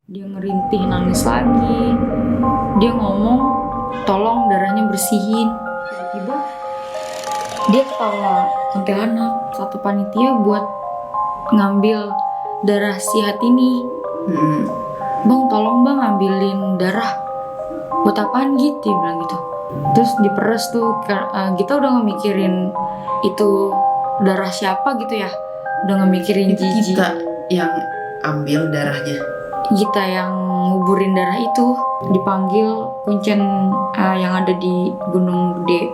Dia ngerintih nangis lagi. Dia ngomong tolong darahnya bersihin. Tiba-tiba dia ketawa kuntilanak. Satu panitia buat ngambil darah si Hat ini. Bang tolong bang ambilin darah. Buat apaan gitu, dia bilang gitu. Terus diperes tuh, kita udah ngemikirin itu darah siapa gitu ya. Udah ngemikirin Itu Gigi. kita yang ambil darahnya. Kita yang nguburin darah itu. Dipanggil kuncen yang ada di Gunung Gede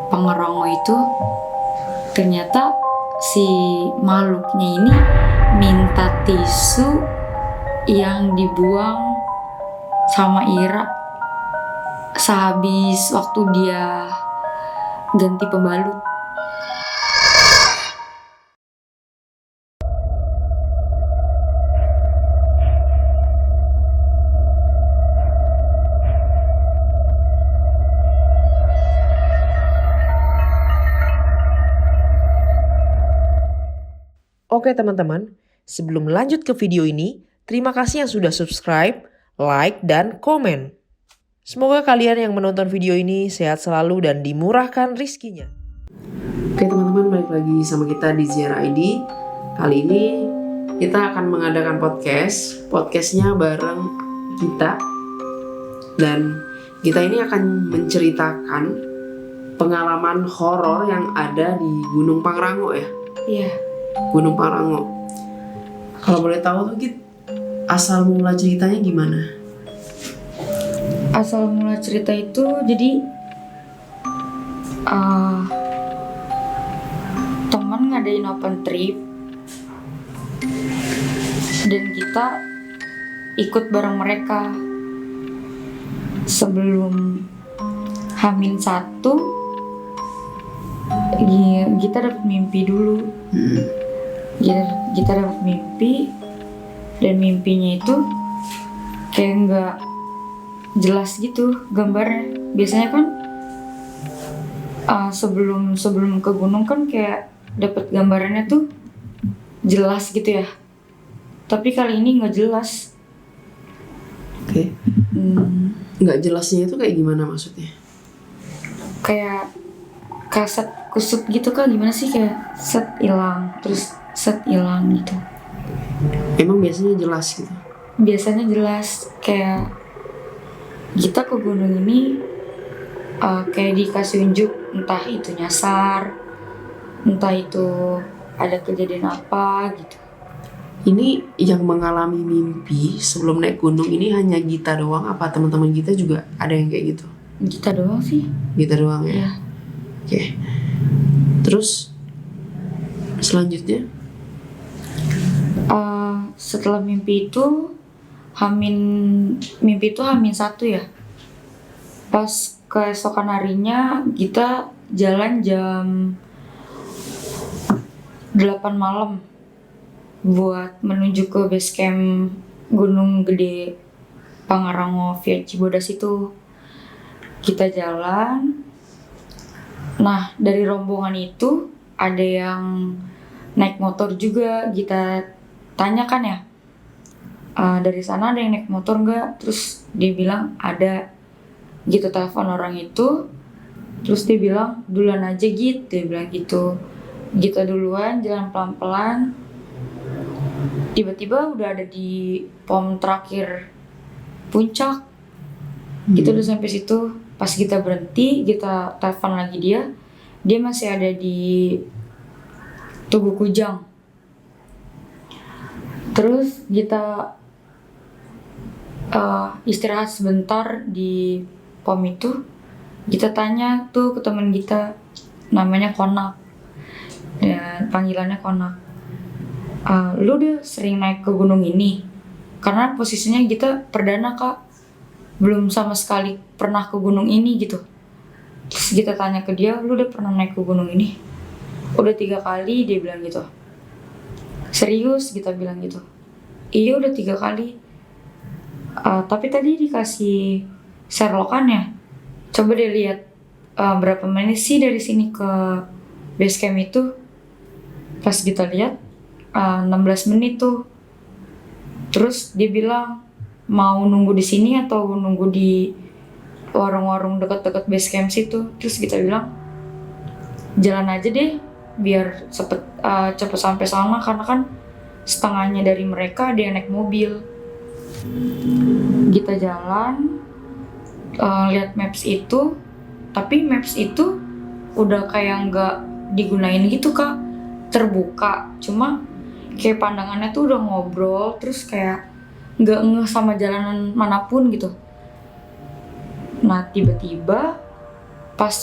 Pangrango itu. Ternyata si makhluknya ini minta tisu yang dibuang sama Ira sehabis waktu dia ganti pembalut. Oke teman-teman, sebelum lanjut ke video ini, terima kasih yang sudah subscribe, like, dan komen. Semoga kalian yang menonton video ini sehat selalu dan dimurahkan rizkinya. Oke teman-teman, balik lagi sama kita di Ziarah ID. Kali ini kita akan mengadakan podcastnya bareng kita. Dan kita ini akan menceritakan pengalaman horor yang ada di Gunung Pangrango ya. Iya. Gunung Pangrango. Kalau boleh tahu tuh Git, asal mula ceritanya gimana? Asal mula cerita itu jadi teman ngadain open trip dan kita ikut bareng mereka. Sebelum H-1 kita dapat mimpi dulu. Kita dapat mimpi, dan mimpinya itu kayak nggak jelas gitu gambarnya. Biasanya kan sebelum ke gunung kan kayak dapat gambarannya tuh jelas gitu ya. Tapi kali ini nggak jelas. Oke. Nggak jelasnya itu kayak gimana maksudnya? Kayak kaset kusut gitu kan, gimana sih, kayak set hilang terus set hilang gitu. Emang biasanya jelas gitu? Biasanya jelas, kayak kita ke gunung ini kayak dikasih unjuk, entah itu nyasar, entah itu ada kejadian apa gitu. Ini yang mengalami mimpi sebelum naik gunung ini hanya Gita doang apa teman-teman kita juga ada yang kayak gitu? Kita doang sih. Gita doang ya? Iya. Oke. Terus selanjutnya? Setelah mimpi itu H-1 ya. Pas keesokan harinya kita jalan jam 8 malam buat menuju ke base camp Gunung Gede Pangrango via Cibodas itu. Kita jalan. Nah, dari rombongan itu ada yang naik motor juga. Kita tanyakan ya, dari sana ada yang naik motor nggak? Terus dia bilang ada. Gitu, telepon orang itu. Terus dia bilang duluan aja gitu, dia bilang gitu. Gitu duluan, jalan pelan-pelan. Tiba-tiba udah ada di pom terakhir puncak. Kita udah sampai situ. Pas kita berhenti, kita telepon lagi dia masih ada di Tugu Kujang. Terus kita istirahat sebentar di pom itu. Kita tanya tuh ke teman kita, namanya Konak ya, panggilannya Konak. Lu udah sering naik ke gunung ini? Karena posisinya kita perdana kak, belum sama sekali pernah ke gunung ini gitu. Terus kita tanya ke dia, lu udah pernah naik ke gunung ini? Udah 3 kali, dia bilang gitu. Serius? Kita bilang gitu. Iya udah 3 kali. Tapi tadi dikasih Sherlockan ya. Coba deh lihat berapa menit sih dari sini ke base camp itu. Pas kita lihat 16 menit tuh. Terus dia bilang mau nunggu di sini atau nunggu di warung-warung dekat-dekat base camp situ. Terus kita bilang jalan aja deh biar cepet sampai sana, karena kan setengahnya dari mereka ada yang naik mobil. Kita jalan, lihat maps itu, tapi maps itu udah kayak nggak digunain gitu Kak, terbuka, cuma kayak pandangannya tuh udah ngobrol, terus kayak nggak ngeh sama jalanan manapun gitu. Nah tiba-tiba pas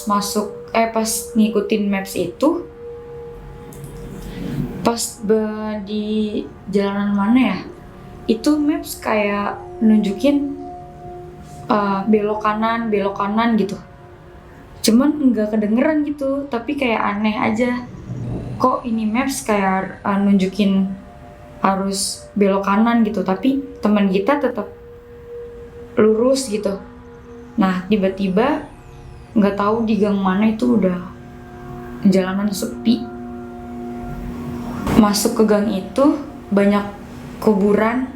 ngikutin maps itu, pas di jalanan mana ya, itu maps kayak nunjukin belok kanan gitu. Cuman nggak kedengeran gitu, tapi kayak aneh aja. Kok ini maps kayak nunjukin harus belok kanan gitu, tapi teman kita tetap lurus gitu. Nah tiba-tiba nggak tahu di gang mana itu udah jalanan sepi. Masuk ke gang itu banyak kuburan,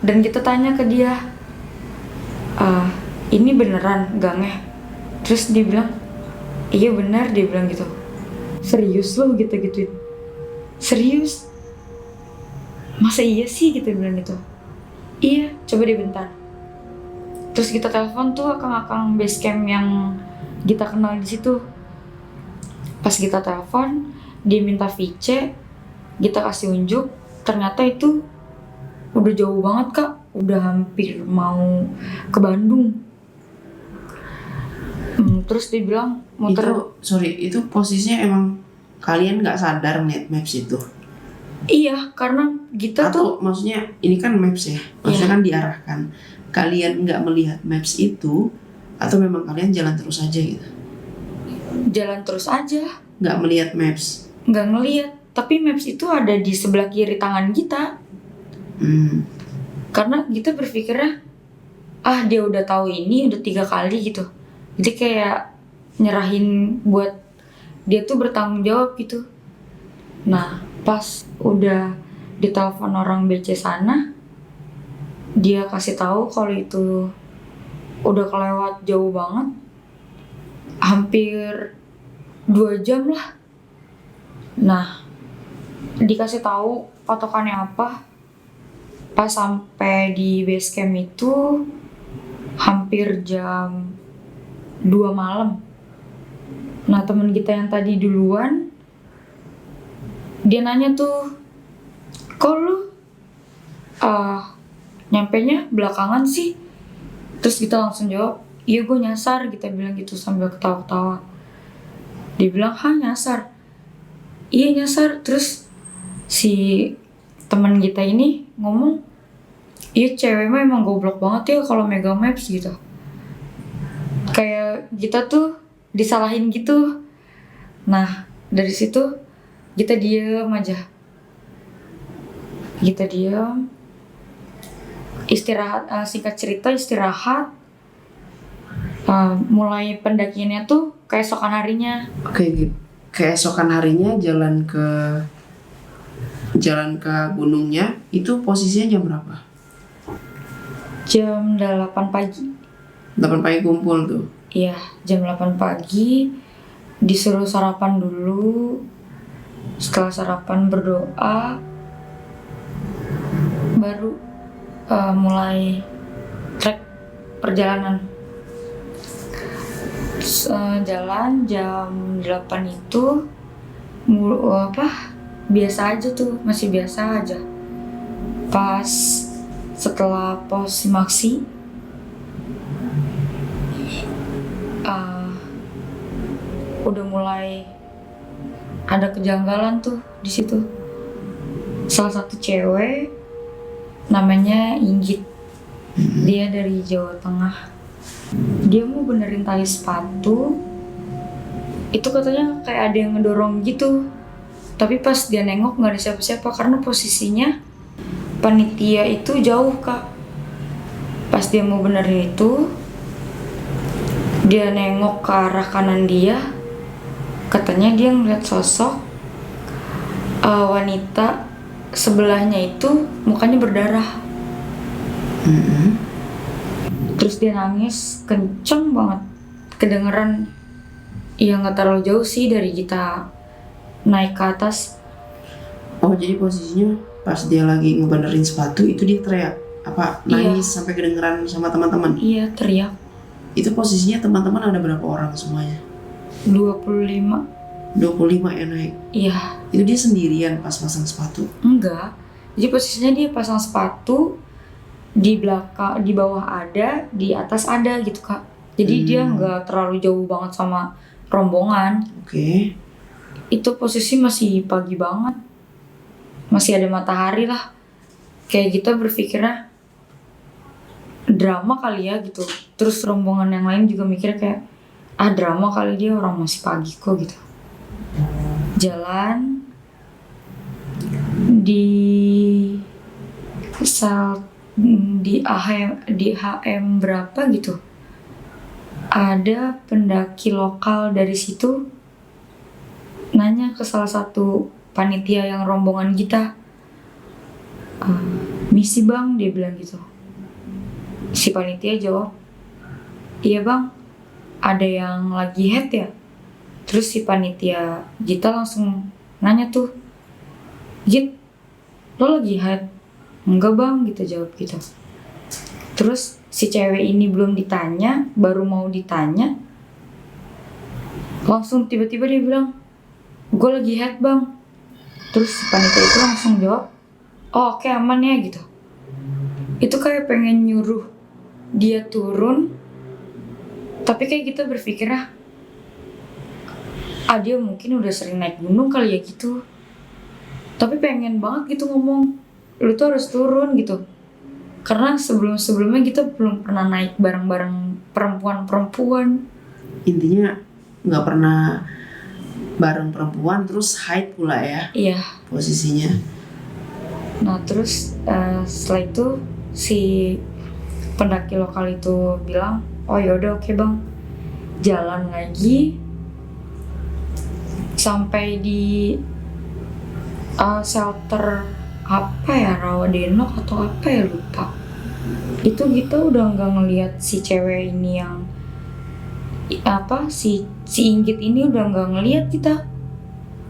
dan kita tanya ke dia, ini beneran gangnya? Terus dia bilang, iya benar, dia bilang gitu. Serius lo gitu-gituin? Serius? Masa iya sih, kita bilang gitu. Iya, coba deh bentar. Terus kita telepon tuh akang-akang base camp yang kita kenal di situ. Pas kita telepon, dia minta VC, kita kasih unjuk. Ternyata itu udah jauh banget Kak, udah hampir mau ke Bandung. Terus dia bilang muter. Itu posisinya emang kalian nggak sadar ngeliat maps itu? Iya, karena kita atau maksudnya ini kan maps ya, maksudnya kan diarahkan. Kalian nggak melihat maps itu, atau memang kalian jalan terus aja gitu? Jalan terus aja. Nggak melihat maps? Nggak ngelihat, tapi maps itu ada di sebelah kiri tangan kita. Karena kita berpikirnya, dia udah tahu ini udah 3 kali gitu. Jadi kayak nyerahin buat dia tuh bertanggung jawab gitu. Nah pas udah ditelepon orang BC sana, dia kasih tahu kalau itu udah kelewat jauh banget, hampir 2 jam lah. Nah dikasih tahu patokannya apa. Pas sampai di base camp itu hampir jam 2 malam. Nah teman kita yang tadi duluan, dia nanya tuh, kok lu nyampenya belakangan sih? Terus kita langsung jawab, iya gue nyasar, kita bilang gitu sambil ketawa-ketawa. Dia bilang, nyasar? Iya nyasar. Terus si teman kita ini ngomong, iya cewek mah emang goblok banget ya kalau megang maps gitu. Kayak kita tuh disalahin gitu. Nah dari situ kita diam aja. Kita diam, istirahat, singkat cerita istirahat. Mulai pendakiannya tuh keesokan harinya. Oke, keesokan harinya jalan ke gunungnya itu posisinya jam berapa? Jam 8 pagi. 8 pagi kumpul tuh? Iya, jam 8 pagi disuruh sarapan dulu. Setelah sarapan berdoa, baru mulai trek perjalanan. Jalan jam 8 itu biasa aja tuh, masih biasa aja. Pas setelah pos Simaksi, udah mulai ada kejanggalan tuh di situ. Salah satu cewek namanya Inggit, dia dari Jawa Tengah. Dia mau benerin tali sepatu, itu katanya kayak ada yang ngedorong gitu. Tapi pas dia nengok nggak ada siapa-siapa karena posisinya panitia itu jauh Kak. Pas dia mau benerin itu, dia nengok ke arah kanan dia, katanya dia ngeliat sosok wanita sebelahnya itu mukanya berdarah. Mm-mm. Terus dia nangis kenceng banget, kedengeran. Ya nggak terlalu jauh sih dari kita naik ke atas. Oh, jadi posisinya pas dia lagi ngebenerin sepatu itu dia teriak? Apa nangis sampai kedengeran sama teman-teman? Iya, teriak. Itu posisinya teman-teman ada berapa orang semuanya? 25. 25 yang naik? Iya. Itu dia sendirian pas pasang sepatu? Enggak. Jadi posisinya dia pasang sepatu, di belakang, di bawah ada, di atas ada gitu Kak. Jadi dia nggak terlalu jauh banget sama rombongan. Oke. Itu posisi masih pagi banget, masih ada matahari lah. Kayak kita berpikirnya drama kali ya gitu. Terus rombongan yang lain juga mikirnya kayak drama kali, dia orang masih pagi kok gitu. Jalan di HM berapa gitu, ada pendaki lokal dari situ nanya ke salah satu panitia yang rombongan kita, misi bang, dia bilang gitu. Si panitia jawab, iya bang, ada yang lagi head ya. Terus si panitia kita langsung nanya tuh, Git, lo lagi head? Enggak bang, gitu jawab gitu. Terus si cewek ini belum ditanya, baru mau ditanya, langsung tiba-tiba dia bilang, gue lagi head bang. Terus si panitia itu langsung jawab, oh oke, aman ya gitu. Itu kayak pengen nyuruh dia turun, tapi kayak kita berpikirnya, dia mungkin udah sering naik gunung kali ya gitu. Tapi pengen banget gitu ngomong, lu tuh harus turun gitu. Karena sebelumnya kita belum pernah naik bareng-bareng perempuan-perempuan. Intinya nggak pernah bareng perempuan, terus hide pula ya? Iya. Posisinya. Nah terus setelah itu si pendaki lokal itu bilang, oh yaudah oke bang. Jalan lagi sampai di shelter apa ya, Rawadenok atau apa ya, lupa. Itu kita udah nggak ngelihat si cewek ini yang si Inggit ini udah nggak ngelihat kita.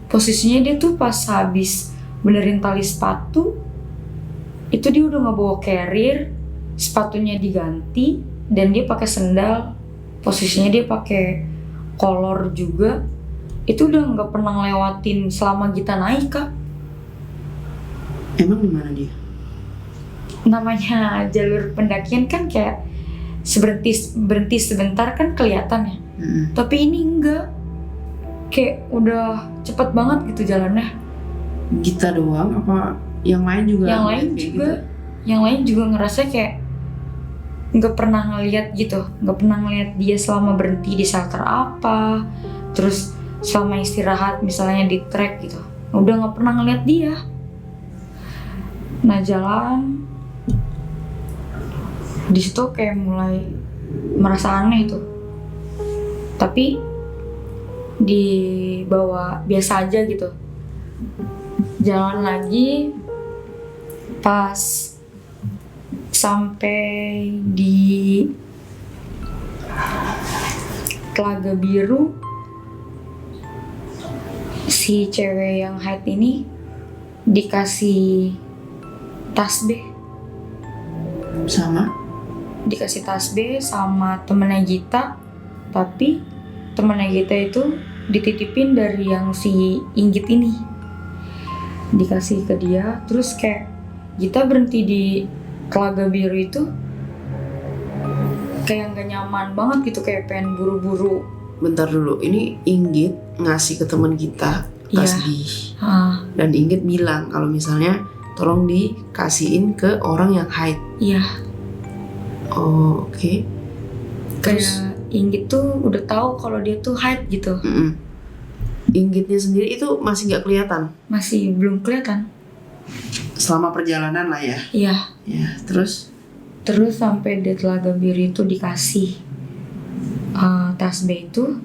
Posisinya dia tuh pas habis benerin tali sepatu, itu dia udah nggak bawa carrier, sepatunya diganti dan dia pakai sendal. Posisinya dia pakai kolor juga. Itu udah nggak pernah ngelewatin selama kita naik Kak. Emang di mana dia? Namanya jalur pendakian kan kayak berhenti sebentar kan kelihatan ya. Tapi ini enggak, kayak udah cepet banget gitu jalannya. Kita doang apa yang lain juga? Yang lain juga ngerasa kayak nggak pernah ngeliat gitu, nggak pernah ngeliat dia selama berhenti di shelter apa, terus selama istirahat misalnya di trek gitu, udah nggak pernah ngeliat dia. Nah jalan di situ kayak mulai merasa aneh tuh, tapi dibawa biasa aja gitu. Jalan lagi, pas sampai di Telaga Biru, si cewek yang haid ini dikasih tasbih sama temennya Gita, tapi temennya Gita itu dititipin dari yang si Inggit ini, dikasih ke dia. Terus kayak Gita berhenti di Telaga Biru itu kayak nggak nyaman banget gitu, kayak pengen buru-buru. Bentar dulu, ini Inggit ngasih ke teman kita tasbih. Dan Inggit bilang kalau misalnya tolong dikasihin ke orang yang haid. Iya. Oh, oke. Kayak Inggit tuh udah tahu kalau dia tuh haid gitu. Inggitnya sendiri itu masih nggak kelihatan? Masih belum kelihatan. Selama perjalanan lah ya? Iya. Ya, terus sampai di Telaga Biru itu dikasih tasbih itu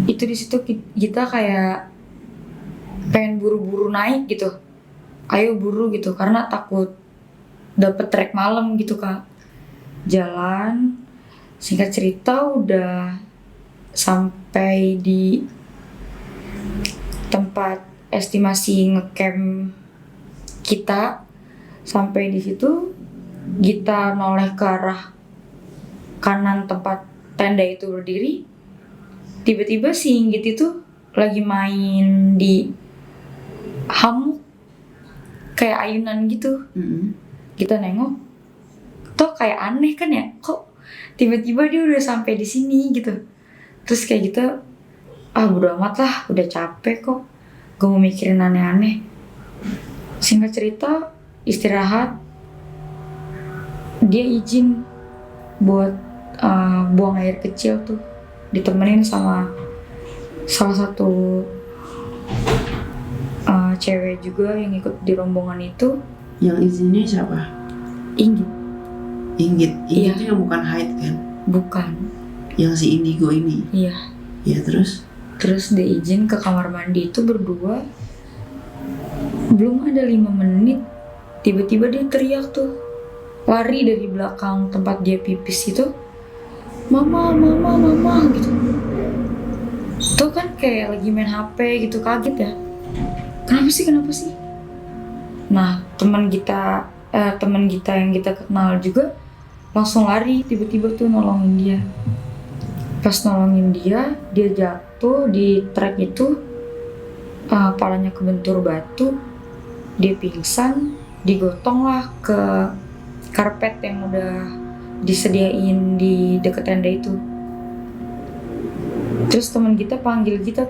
di situ kita kayak pengen buru-buru naik gitu. Ayo buru gitu, karena takut dapet trek malam gitu Kak. Jalan, singkat cerita udah sampai di tempat estimasi ngecamp kita. Sampai di situ kita noleh ke arah kanan tempat tenda itu berdiri. Tiba-tiba si Inggit itu lagi main di hammock kayak ayunan gitu. Kita nengok, tuh kayak aneh kan ya, kok tiba-tiba dia udah sampai di sini gitu. Terus kayak gitu, bodo amat lah, udah capek kok, gak mau mikirin aneh-aneh. Singkat cerita, istirahat, dia izin buat buang air kecil tuh, ditemenin sama salah satu cewek juga yang ikut di rombongan itu. Yang izinnya siapa? Inggit. Inggit Iya. itu yang bukan Hyde kan? Bukan. Yang si Indigo ini. Iya. Ya terus Terus dia izin ke kamar mandi itu berdua. Belum ada 5 menit, tiba-tiba dia teriak tuh, lari dari belakang tempat dia pipis itu, mama gitu. Tuh kan kayak lagi main HP gitu, kaget ya. Kenapa sih? Nah, teman kita yang kita kenal juga langsung lari tiba-tiba tuh nolongin dia. Pas nolongin dia jatuh di trek itu, palanya kebentur batu, dia pingsan, digotong lah ke karpet yang udah disediain di deket tenda itu. Terus teman kita panggil kita.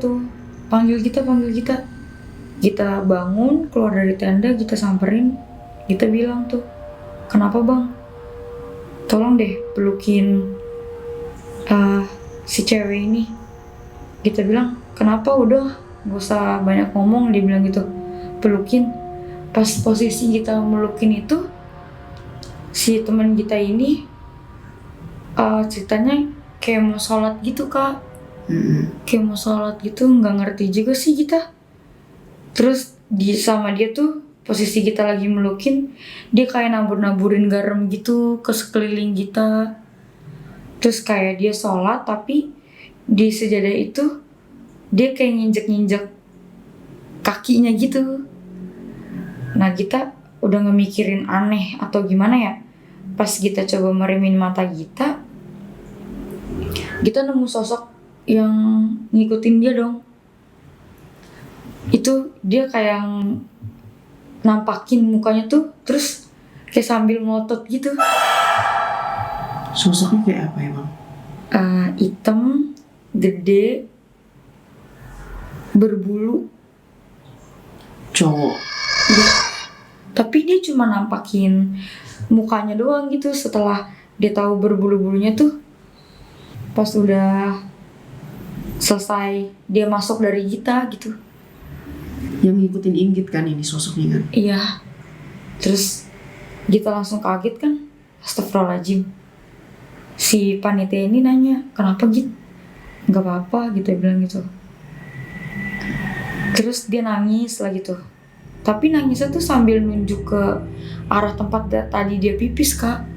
Kita bangun, keluar dari tenda, kita samperin, kita bilang tuh, kenapa bang? Tolong deh pelukin si cewek ini. Kita bilang, kenapa? Udah, gak usah banyak ngomong, dia bilang gitu, pelukin. Pas posisi kita melukin itu, si teman kita ini ceritanya kayak mau sholat gitu Kak. Kayak mau sholat gitu, nggak ngerti juga sih kita. Terus sama dia tuh posisi kita lagi melukin, dia kayak nabur-naburin garam gitu ke sekeliling kita. Terus kayak dia sholat tapi di sejadah itu dia kayak nginjek-nginjek kakinya gitu. Nah kita udah ngemikirin aneh atau gimana ya. Pas kita coba meremin mata kita nemu sosok yang ngikutin dia dong. Itu dia kayak nampakin mukanya tuh, terus kayak sambil melotot gitu. sosoknya kayak apa emang? Hitam, gede, berbulu. Cowok. Iya. Tapi dia cuma nampakin mukanya doang gitu. Setelah dia tahu berbulu-bulunya tuh, pas udah selesai dia masuk dari kita gitu. Yang ngikutin Inggit kan ini sosoknya kan? Iya. Terus kita langsung kaget kan. Astagfirullahaladzim. Si panitia ini nanya, kenapa gitu? Gak apa-apa gitu, dia bilang gitu. Terus dia nangis lah gitu. Tapi nangisnya tuh sambil nunjuk ke arah tempat tadi dia pipis Kak.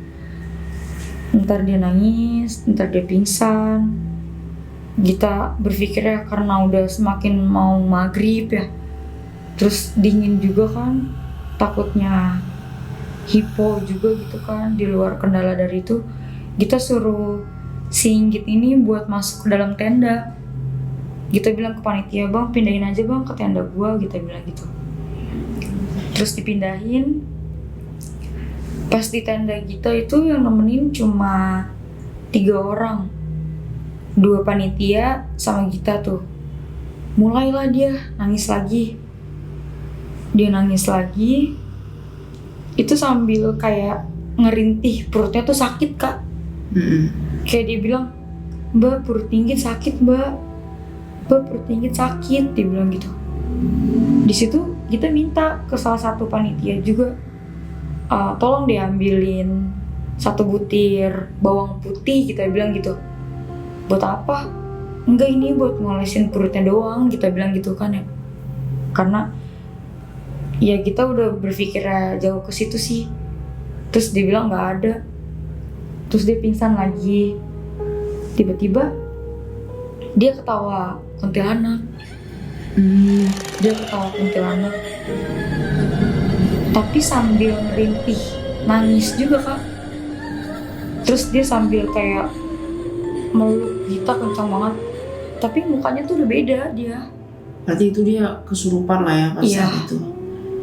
Ntar dia nangis, ntar dia pingsan. Kita berpikirnya karena udah semakin mau maghrib ya. Terus dingin juga kan, takutnya hipo juga gitu kan. Di luar kendala dari itu, kita suruh si Inggit ini buat masuk ke dalam tenda. Kita bilang ke panitia, bang pindahin aja bang ke tenda gua, kita bilang gitu. Terus dipindahin. Pas di tenda kita itu yang nemenin cuma 3 orang, 2 panitia sama kita tuh. Mulailah dia nangis lagi. Dia nangis lagi. Itu sambil kayak ngerintih, perutnya tuh sakit Kak. Kayak dia bilang, mbak perut Inggit sakit mbak perut Inggit sakit, dia bilang gitu. Di situ kita minta ke salah satu panitia juga, tolong diambilin 1 butir bawang putih, kita bilang gitu. Buat apa? Enggak, ini buat ngolesin perutnya doang, kita bilang gitu kan ya. Karena ya kita udah berpikir jauh ke situ sih. Terus dia bilang nggak ada. Terus dia pingsan lagi. Tiba-tiba dia ketawa kuntilanak. Dia ketawa kuntilanak. Tapi sambil ngerintih, nangis juga Kak. Terus dia sambil kayak meluk kita kencang banget. Tapi mukanya tuh udah beda dia. Berarti itu dia kesurupan lah ya pas Iya. saat itu.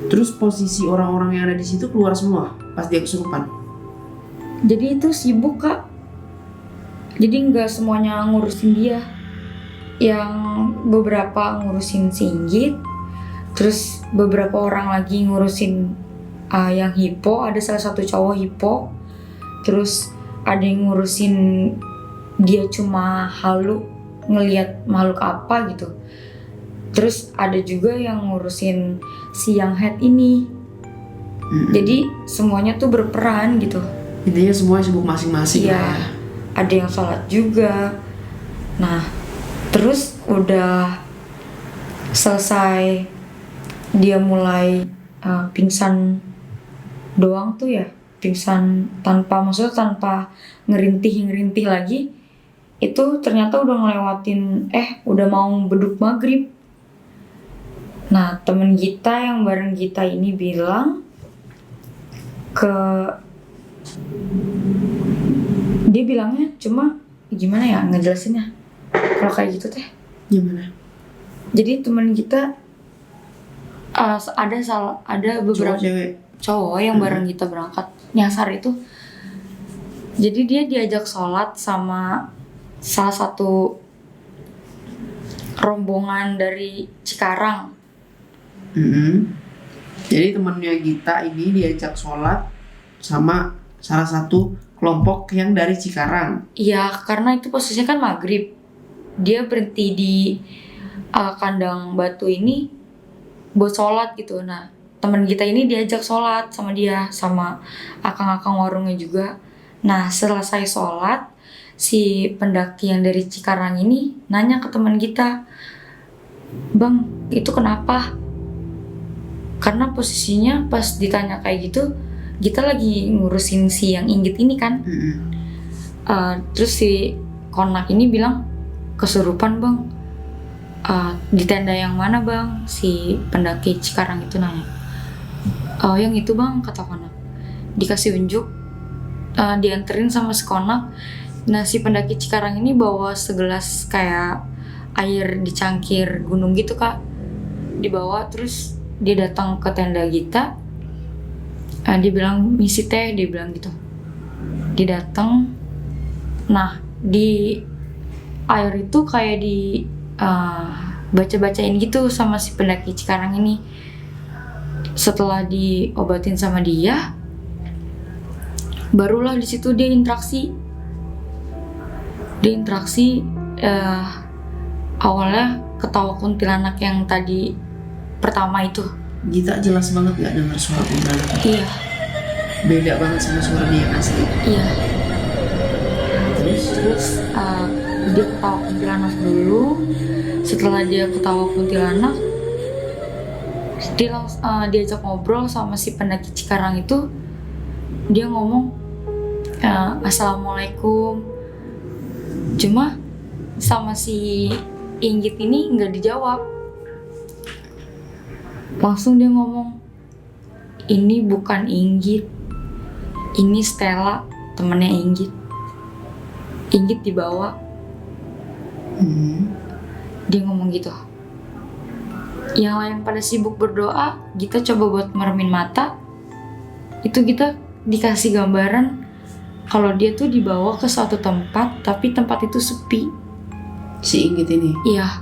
Terus posisi orang-orang yang ada di situ keluar semua pas dia kesurupan. Jadi itu sibuk Kak. Jadi nggak semuanya ngurusin dia. Yang beberapa ngurusin si Inggit. Terus beberapa orang lagi ngurusin yang hipo. Ada salah satu cowok hipo. Terus ada yang ngurusin dia cuma halu ngelihat makhluk apa gitu. Terus ada juga yang ngurusin si yang head ini. Jadi semuanya tuh berperan gitu. Intinya semua sibuk masing-masing Iya. lah ya. Ada yang sholat juga. Nah, terus udah selesai dia mulai pingsan doang tuh ya. Pingsan maksudnya tanpa ngerintih lagi. Itu ternyata udah ngelewatin udah mau beduk maghrib. Nah, temen kita yang bareng kita ini bilang dia bilangnya cuma gimana ya ngejelasinnya kalau kayak gitu teh. Gimana? Jadi temen kita ada beberapa Cowok cewek. cowok yang bareng kita berangkat nyasar itu. Jadi dia diajak sholat sama salah satu rombongan dari Cikarang. Jadi temennya Gita ini diajak sholat sama salah satu kelompok yang dari Cikarang. Iya, karena itu posisinya kan maghrib. Dia berhenti di kandang batu ini buat sholat gitu. Nah, teman kita ini diajak sholat sama dia, sama akang-akang warungnya juga. Nah, selesai sholat, si pendaki yang dari Cikarang ini nanya ke teman kita, "Bang, itu kenapa?" Karena posisinya pas ditanya kayak gitu, kita lagi ngurusin si yang Inggit ini kan. Terus si Konak ini bilang, "Kesurupan Bang." Di tenda yang mana Bang? Si pendaki Cikarang itu nanya. Yang itu Bang, kata Konak. Dikasih unjuk, dianterin sama si Konak. Nah, si pendaki Cikarang ini bawa segelas kayak air di cangkir gunung gitu Kak. Dibawa, terus dia datang ke tenda kita. Dia bilang misi teh, dia bilang gitu. Dia datang. Nah, di air itu kayak di baca-bacain gitu sama si pendaki Cikarang ini. Setelah diobatin sama dia, barulah di situ dia interaksi. Awalnya ketawa kuntilanak yang tadi pertama itu. Gita jelas banget gak dengar suara kuntilanak? Iya. Beda banget sama suara dia yang asli. Iya. Terus dia ketawa kuntilanak dulu. Setelah dia ketawa kuntilanak, dia diajak ngobrol sama si pendaki Cikarang itu. Dia ngomong Assalamualaikum. Cuma sama si Inggit ini nggak dijawab. Langsung dia ngomong, "Ini bukan Inggit, ini Stella, temennya Inggit. Inggit dibawa." Dia ngomong gitu. Yang lain pada sibuk berdoa, kita coba buat meremin mata. Itu kita dikasih gambaran kalau dia tuh dibawa ke suatu tempat, tapi tempat itu sepi. Si Inggit ini? Iya.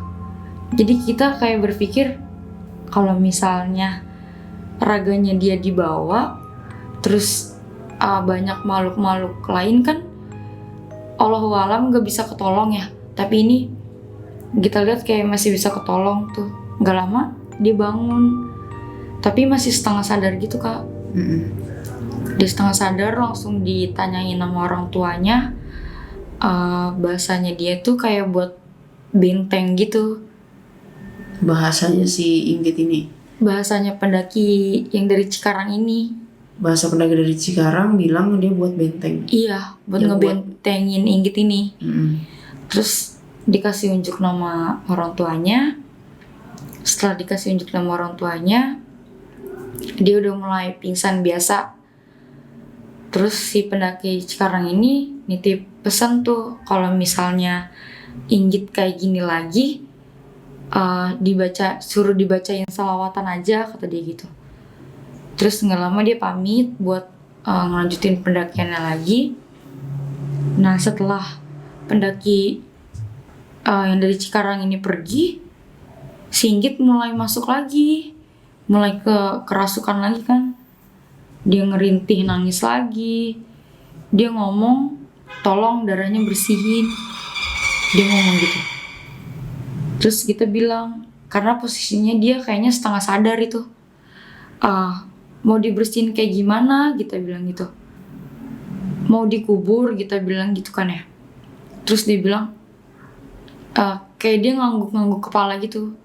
Jadi kita kayak berpikir kalau misalnya raganya dia dibawa, terus banyak makhluk-makhluk lain kan, Allahualam gak bisa ketolong ya. Tapi ini kita lihat kayak masih bisa ketolong tuh. Gak lama dia bangun, tapi masih setengah sadar gitu Kak. Dia setengah sadar, langsung ditanyain sama orang tuanya. Bahasanya dia tuh kayak buat benteng gitu. Bahasanya si Inggit ini? Bahasanya pendaki yang dari Cikarang ini. bahasa pendaki dari Cikarang bilang dia buat benteng. Iya, buat Yang ngebentengin Inggit ini. Mm-mm. Terus dikasih unjuk nama orang tuanya. Setelah dikasih unjuk nama orang tuanya, dia udah mulai pingsan biasa. Terus si pendaki Cikarang ini nitip pesan tuh, kalau misalnya Inggit kayak gini lagi, suruh dibacain salawatan aja, kata dia gitu. Terus nggak lama dia pamit buat ngelanjutin pendakiannya lagi. Nah setelah pendaki yang dari Cikarang ini pergi, si Inggit mulai masuk lagi, mulai kerasukan lagi kan. Dia ngerintih, nangis lagi. Dia ngomong, tolong darahnya bersihin. Dia ngomong gitu. Terus kita bilang, karena posisinya dia kayaknya setengah sadar itu. Mau dibersihin kayak gimana? Kita bilang gitu. Mau dikubur? Kita bilang gitu kan ya. Terus dia bilang, kayak dia ngangguk-ngangguk kepala gitu.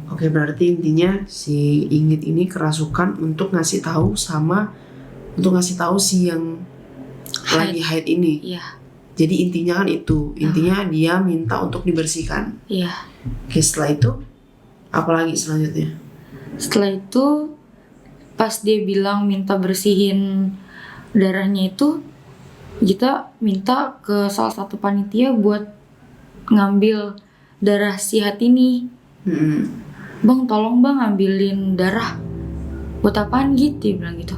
Oke, berarti intinya si Inggit ini kerasukan untuk ngasih tahu si yang lagi haid ini. Iya. Jadi intinya kan itu, intinya dia minta untuk dibersihkan. Iya. Oke, setelah itu apa lagi selanjutnya? Setelah itu pas dia bilang minta bersihin darahnya itu, kita minta ke salah satu panitia buat ngambil darah si Hat ini. Bang, tolong bang ambilin darah. Buat apaan gitu? Dia bilang gitu.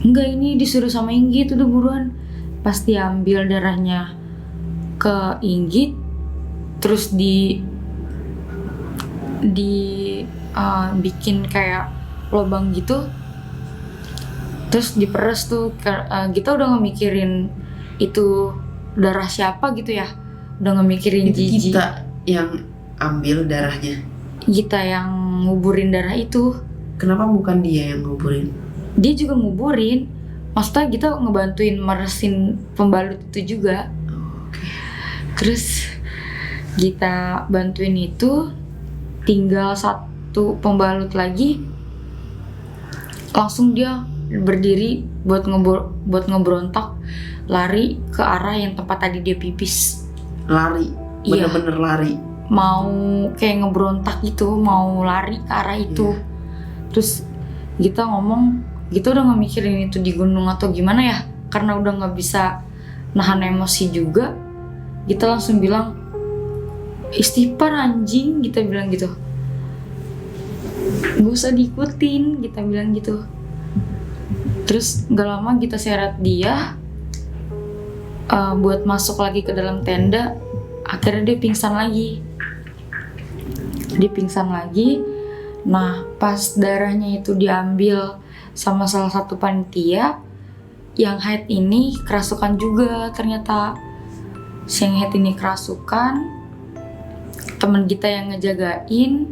Enggak, ini disuruh sama Inggit, udah buruan. Pas dia ambil darahnya ke Inggit, terus bikin kayak lubang gitu, terus diperes tuh. Kita udah ngemikirin itu darah siapa gitu ya, udah ngemikirin Itu jijik. kita yang ambil darahnya. Kita yang nguburin darah itu. Kenapa bukan dia yang nguburin? Dia juga nguburin, maksudnya kita ngebantuin meresin pembalut itu juga. Terus kita bantuin itu, tinggal satu pembalut lagi, langsung dia berdiri buat ngebrontak, lari ke arah yang tempat tadi dia pipis. Lari, Iya. bener-bener lari. Mau kayak ngebrontak gitu, mau lari ke arah itu. Terus kita ngomong, kita udah gak mikirin itu di gunung atau gimana ya, karena udah gak bisa nahan emosi juga. Kita langsung bilang, istighfar anjing, kita bilang gitu. Gak usah diikutin, kita bilang gitu. Terus gak lama kita seret dia buat masuk lagi ke dalam tenda. Akhirnya dia pingsan lagi. Nah pas darahnya itu diambil sama salah satu panitia, yang haid ini kerasukan juga ternyata. Si yang haid ini kerasukan, teman kita yang ngejagain,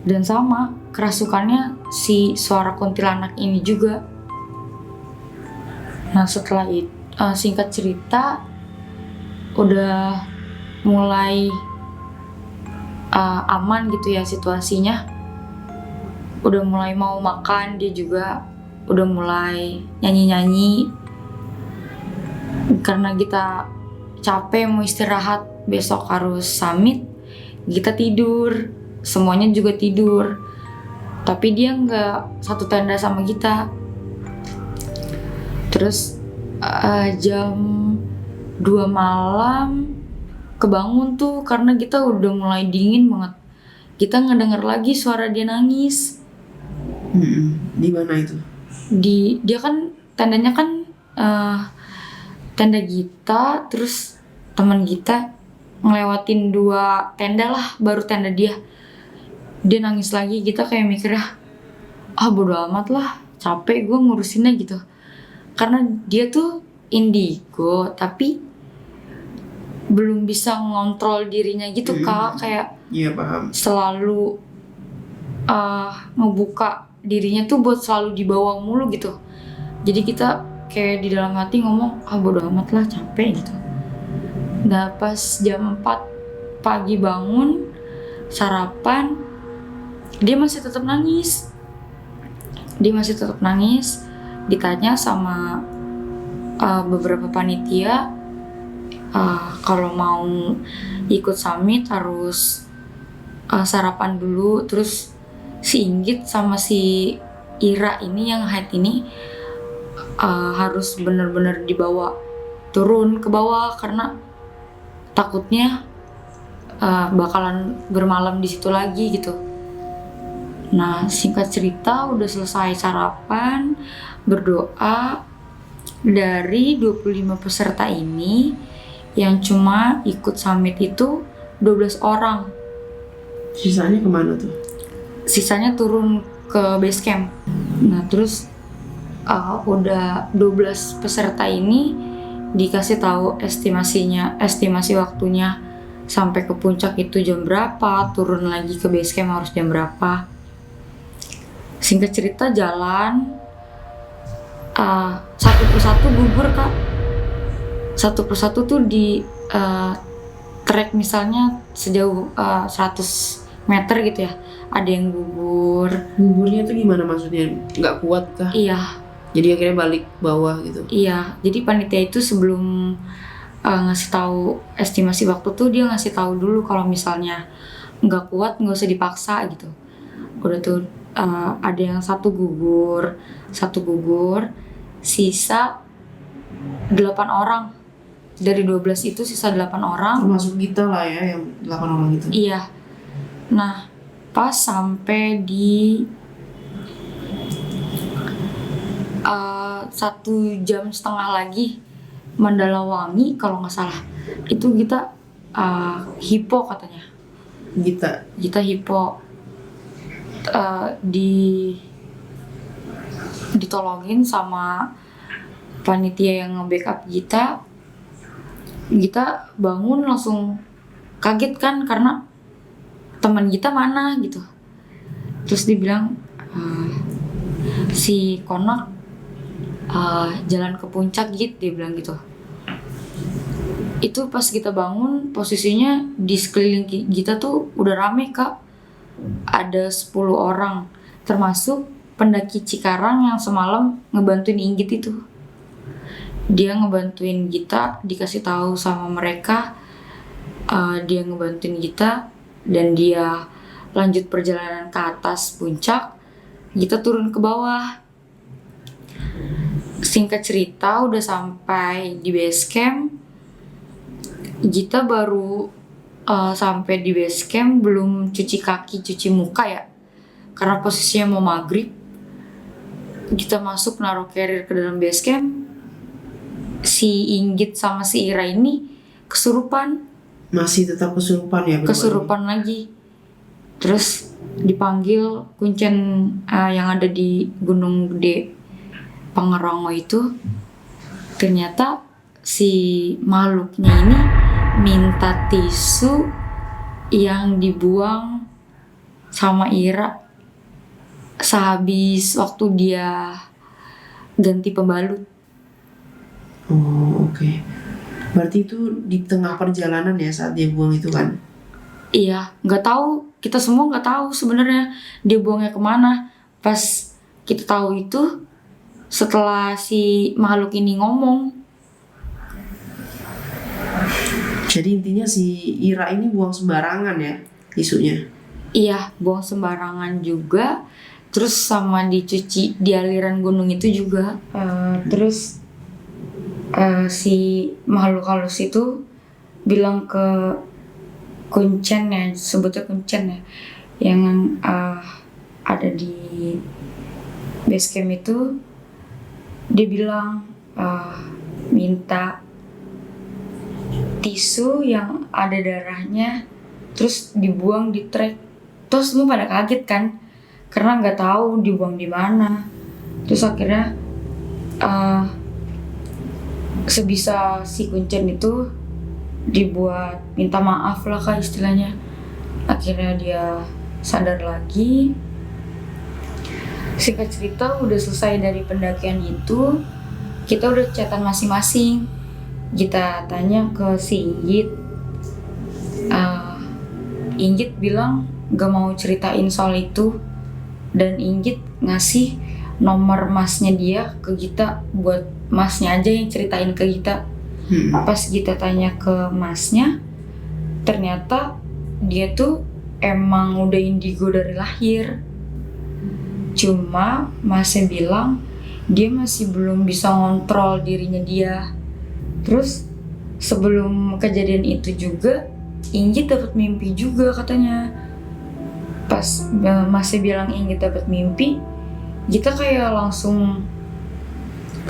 dan sama kerasukannya si suara kuntilanak ini juga. Nah setelah itu, singkat cerita, udah mulai aman gitu ya situasinya. Udah mulai mau makan, dia juga udah mulai nyanyi-nyanyi. Karena kita capek mau istirahat, besok harus summit, kita tidur, semuanya juga tidur. Tapi dia nggak satu tenda sama kita. Terus jam 2 malam kebangun tuh karena kita udah mulai dingin banget. Kita ngedenger lagi suara dia nangis. Di mana itu? Dia kan tendanya kan tenda kita, terus teman kita ngelewatin 2 tenda lah, baru tenda dia. Dia nangis lagi, kita kayak mikirnya, bodo amat lah, capek gue ngurusinnya gitu. Karena dia tuh indigo, tapi belum bisa ngontrol dirinya gitu Kak, kayak Iya paham. selalu ngebuka dirinya tuh buat selalu dibawa mulu gitu. Jadi kita kayak di dalam hati ngomong, bodo amat lah, capek gitu. Nah pas jam 4 pagi bangun, sarapan, dia masih tetap nangis. dia masih tetap nangis. Ditanya sama beberapa panitia, kalau mau ikut summit harus sarapan dulu. Terus si Inggit sama si Ira ini yang haid ini harus benar-benar dibawa turun ke bawah karena takutnya bakalan bermalam di situ lagi gitu. Nah, singkat cerita udah selesai sarapan, berdoa. Dari 25 peserta ini yang cuma ikut summit itu 12 orang. Sisanya kemana tuh? Sisanya turun ke base camp. Nah, terus udah 12 peserta ini dikasih tahu estimasi waktunya sampai ke puncak itu jam berapa, turun lagi ke base camp harus jam berapa. Singkat cerita jalan, satu persatu gugur Kak. Satu persatu tuh di trek misalnya sejauh 100 meter gitu ya, ada yang gugur. Gugurnya tuh gimana maksudnya? Nggak kuat kah? Iya. Jadi akhirnya balik bawah gitu? Iya, jadi panitia itu sebelum ngasih tahu estimasi waktu tuh dia ngasih tahu dulu kalau misalnya nggak kuat nggak usah dipaksa gitu. Udah tuh ada yang satu gugur, sisa 8 orang. Dari 12 itu sisa 8 orang. Termasuk kita lah ya yang 8 orang itu. Iya. Nah, pas sampai di 1,5 jam lagi Mandalawangi kalau nggak salah. Itu kita hipo katanya. Kita hipo. Ditolongin sama panitia yang nge-backup kita bangun langsung kaget kan karena teman kita mana gitu. Terus dibilang si Konak jalan ke puncak gitu, dia bilang gitu. Itu pas kita bangun posisinya di sekeliling kita tuh udah rame Kak. Ada 10 orang, termasuk pendaki Cikarang yang semalam ngebantuin Inggit itu. Dia ngebantuin kita, dikasih tahu sama mereka, dia ngebantuin kita dan dia lanjut perjalanan ke atas puncak, kita turun ke bawah. Singkat cerita udah sampai di base camp, kita baru sampai di base camp belum cuci kaki, cuci muka ya, karena posisinya mau maghrib. Kita masuk naruh carrier ke dalam base camp, si Inggit sama si Ira ini kesurupan. Masih tetap kesurupan ya? Kesurupan lagi. Terus dipanggil Kuncen yang ada di Gunung Gede Pangerongo itu. Ternyata si makhluknya ini minta tisu yang dibuang sama Ira sehabis waktu dia ganti pembalut. Oh, oke. Berarti itu di tengah perjalanan ya saat dia buang itu kan? Iya, nggak tahu, kita semua nggak tahu sebenarnya dia buangnya kemana. Pas kita tahu itu setelah si makhluk ini ngomong. Jadi intinya si Ira ini buang sembarangan ya tisunya? Iya, buang sembarangan juga. Terus sama dicuci di aliran gunung itu juga. Terus si makhluk halus itu bilang ke Kuncen ya, sebutnya Kuncen ya, yang ada di base camp itu, dia bilang minta tisu yang ada darahnya terus dibuang di trek. Terus semua pada kaget kan karena nggak tahu dibuang di mana. Terus akhirnya sebisa si Kuncen itu dibuat minta maaf lah Kak istilahnya. Akhirnya dia sadar lagi. Singkat cerita udah selesai dari pendakian itu, kita udah chatan masing-masing. Kita tanya ke si Inggit. Inggit bilang gak mau ceritain soal itu, dan Inggit ngasih nomor masnya dia ke Gita, buat masnya aja yang ceritain ke Gita. Pas Gita tanya ke masnya, ternyata dia tuh emang udah indigo dari lahir. Cuma masnya bilang dia masih belum bisa ngontrol dirinya dia. Terus sebelum kejadian itu juga Inggit dapat mimpi juga katanya. Pas masnya bilang Inggit dapat mimpi, kita kayak langsung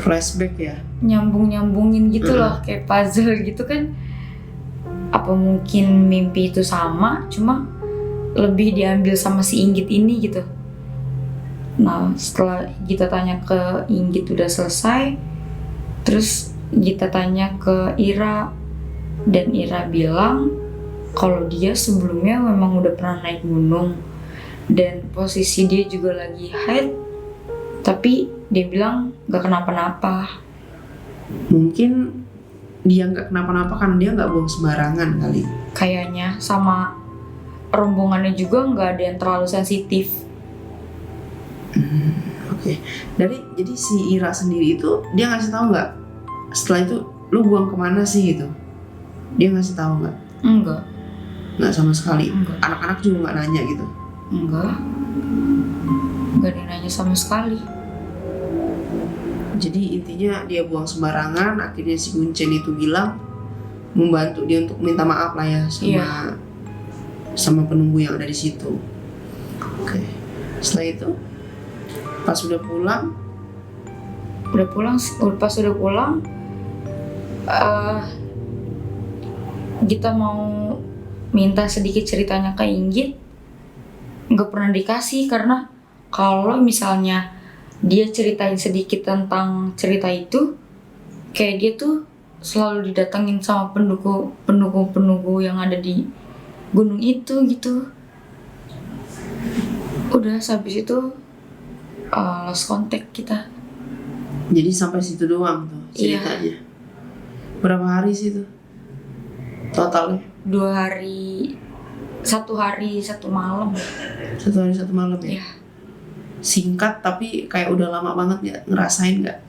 flashback ya, nyambungin gitu loh, kayak puzzle gitu kan. Apa mungkin mimpi itu sama, cuma lebih diambil sama si Inggit ini gitu. Nah setelah kita tanya ke Inggit udah selesai, terus kita tanya ke Ira, dan Ira bilang kalau dia sebelumnya memang udah pernah naik gunung dan posisi dia juga lagi haid, tapi dia bilang gak kenapa-napa. Mungkin dia nggak kenapa-napa karena dia nggak buang sembarangan kali. Kayaknya sama rombongannya juga nggak ada yang terlalu sensitif. Oke. Jadi si Ira sendiri itu dia ngasih tahu nggak setelah itu lu buang kemana sih gitu? Dia ngasih tahu nggak? Nggak sama sekali. Enggak. Anak-anak juga nggak nanya gitu? Enggak ada yang nanya sama sekali. Jadi intinya dia buang sembarangan, akhirnya si Guncen itu bilang membantu dia untuk minta maaf lah ya sama penunggu yang ada di situ. Oke. Setelah itu pas udah pulang kita mau minta sedikit ceritanya ke Inggit, nggak pernah dikasih karena kalau misalnya dia ceritain sedikit tentang cerita itu, kayak dia tuh selalu didatengin sama penunggu yang ada di gunung itu gitu. Udah habis itu lost contact kita. Jadi sampai situ doang tuh ceritanya. Berapa hari sih itu totalnya? 2 hari, 1 hari 1 malam. 1 hari 1 malam ya? Iya. Singkat tapi kayak udah lama banget ya, ngerasain gak?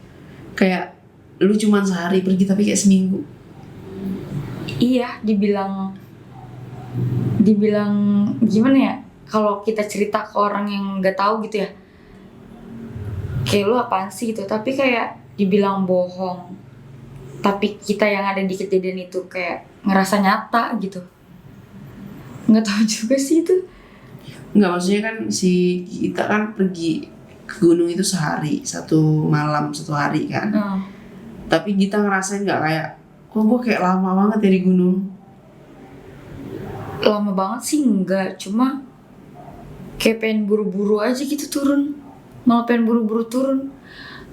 Kayak lu cuman sehari pergi tapi kayak seminggu. Iya, dibilang gimana ya? Kalau kita cerita ke orang yang nggak tahu gitu ya, kayak lu apaan sih gitu. Tapi kayak dibilang bohong, tapi kita yang ada di kejadian itu kayak ngerasa nyata gitu. Nggak tahu juga sih itu. Nggak, maksudnya kan si kita kan pergi ke gunung itu sehari, 1 malam 1 hari kan. Tapi kita ngerasain nggak kayak, kok gue kayak lama banget ya di gunung? Lama banget sih enggak, cuma kayak pengen buru-buru aja gitu turun. Malah pengen buru-buru turun.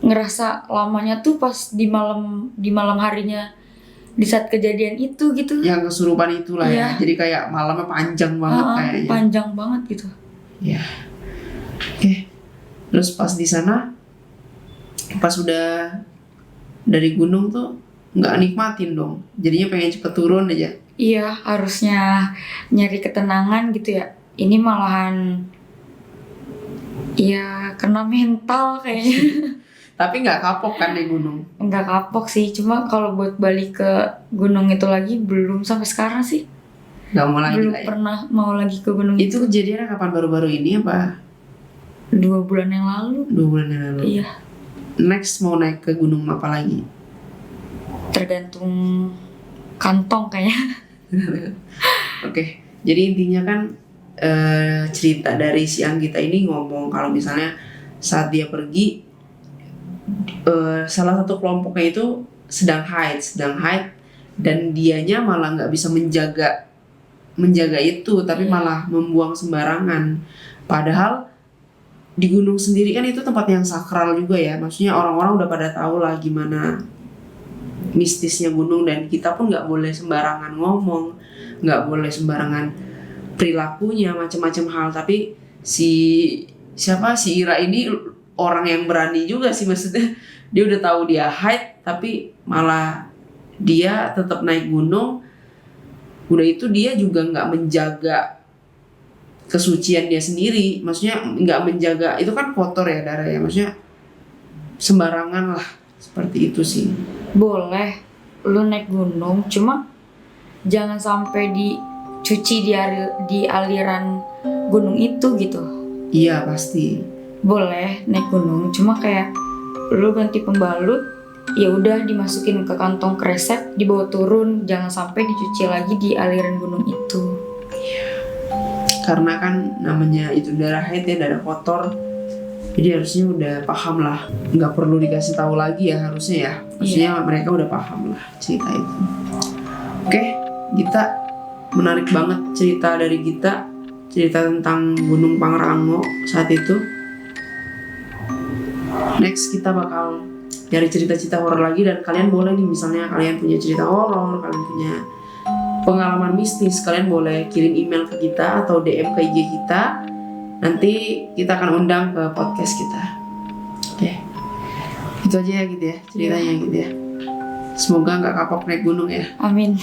Ngerasa lamanya tuh pas di malam harinya, di saat kejadian itu gitu. Yang kesurupan itulah ya. Jadi kayak malamnya panjang banget kayaknya. Panjang banget gitu. Ya. Oke. Terus pas di sana, pas udah dari gunung tuh nggak nikmatin dong. Jadinya pengen cepet turun aja. Iya, harusnya nyari ketenangan gitu ya. Ini malahan ya kena mental kayaknya. Tapi nggak kapok kan di gunung? Nggak kapok sih, cuma kalau buat balik ke gunung itu lagi belum sampai sekarang sih. Nggak mau lagi Belum lah ya? pernah mau lagi ke gunung Itu kejadiannya kapan, baru-baru ini apa? 2 bulan yang lalu. 2 bulan yang lalu? Iya, Next mau naik ke gunung apa lagi? tergantung kantong kayaknya. Oke, jadi intinya kan cerita dari si Anggita ini ngomong kalau misalnya saat dia pergi, salah satu kelompoknya itu sedang haid dan dianya malah nggak bisa menjaga itu, tapi malah membuang sembarangan. Padahal di gunung sendiri kan itu tempat yang sakral juga ya, maksudnya orang-orang udah pada tahu lah gimana mistisnya gunung, dan kita pun nggak boleh sembarangan ngomong, nggak boleh sembarangan perilakunya, macam-macam hal. Tapi si Ira ini orang yang berani juga sih, maksudnya dia udah tahu dia haid tapi malah dia tetap naik gunung. Udah itu dia juga nggak menjaga kesucian dia sendiri, maksudnya nggak menjaga, itu kan kotor ya darah ya, maksudnya sembarangan lah, seperti itu sih. Boleh lu naik gunung, cuma jangan sampai dicuci di aliran gunung itu gitu. Iya pasti. Boleh naik gunung, cuma kayak lu ganti pembalut, ya udah dimasukin ke kantong kresek, dibawa turun, jangan sampai dicuci lagi di aliran gunung itu. Karena kan namanya itu darah haid ya, darah kotor, jadi harusnya udah paham lah, nggak perlu dikasih tahu lagi ya harusnya ya. Maksudnya mereka udah paham lah cerita itu. Oke, Gita, menarik banget cerita dari Gita, cerita tentang Gunung Pangrango saat itu. Next kita bakal nyari cerita-cerita horor lagi, dan kalian boleh nih, misalnya kalian punya cerita horor, kalian punya pengalaman mistis, kalian boleh kirim email ke kita atau DM ke IG kita. Nanti kita akan undang ke podcast kita. Oke. Itu aja ya gitu ya ceritanya gitu ya. Semoga nggak kapok naik gunung ya. Amin.